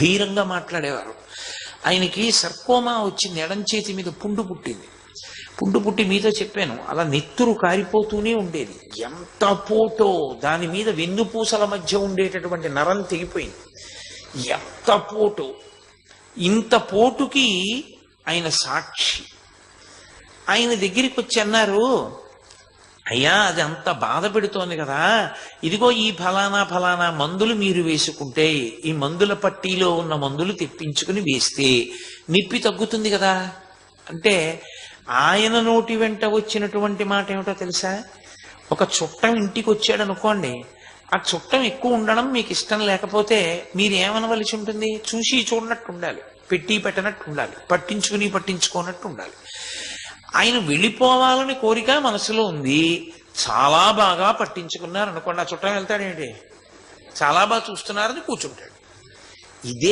ధీరంగా మాట్లాడేవారు. ఆయనకి సర్కోమా వచ్చింది, ఎడం చేతి మీద పుండు పుట్టింది. పుండు పుట్టి మీతో చెప్పాను, అలా నెత్తురు కారిపోతూనే ఉండేది. ఎంత పోటో, దాని మీద వెన్నుపూసల మధ్య ఉండేటటువంటి నరం తెగిపోయింది. ఎంత పోటు, ఇంత పోటుకి ఆయన సాక్షి. ఆయన దగ్గరికి వచ్చి అన్నారు, అయ్యా అది అంత బాధ పెడుతోంది కదా, ఇదిగో ఈ ఫలానా ఫలానా మందులు మీరు వేసుకుంటే, ఈ మందుల పట్టీలో ఉన్న మందులు తెప్పించుకుని వేస్తే నొప్పి తగ్గుతుంది కదా అంటే, ఆయన నోటి వెంట వచ్చినటువంటి మాట ఏమిటో తెలుసా? ఒక చుట్టం ఇంటికి వచ్చాడు అనుకోండి, ఆ చుట్టం ఎక్కువ ఉండడం మీకు ఇష్టం లేకపోతే మీరు ఏమనవలసి ఉంటుంది? చూసి చూడనట్టు ఉండాలి, పెట్టి పెట్టనట్టు ఉండాలి, పట్టించుకోనట్టు ఉండాలి. ఆయన వెళ్ళిపోవాలని కోరిక మనసులో ఉంది, చాలా బాగా పట్టించుకున్నారు అనుకోండి, ఆ చుట్టం వెళ్తాడేంటి, చాలా బాగా చూస్తున్నారని కూర్చుంటాడు. ఇదే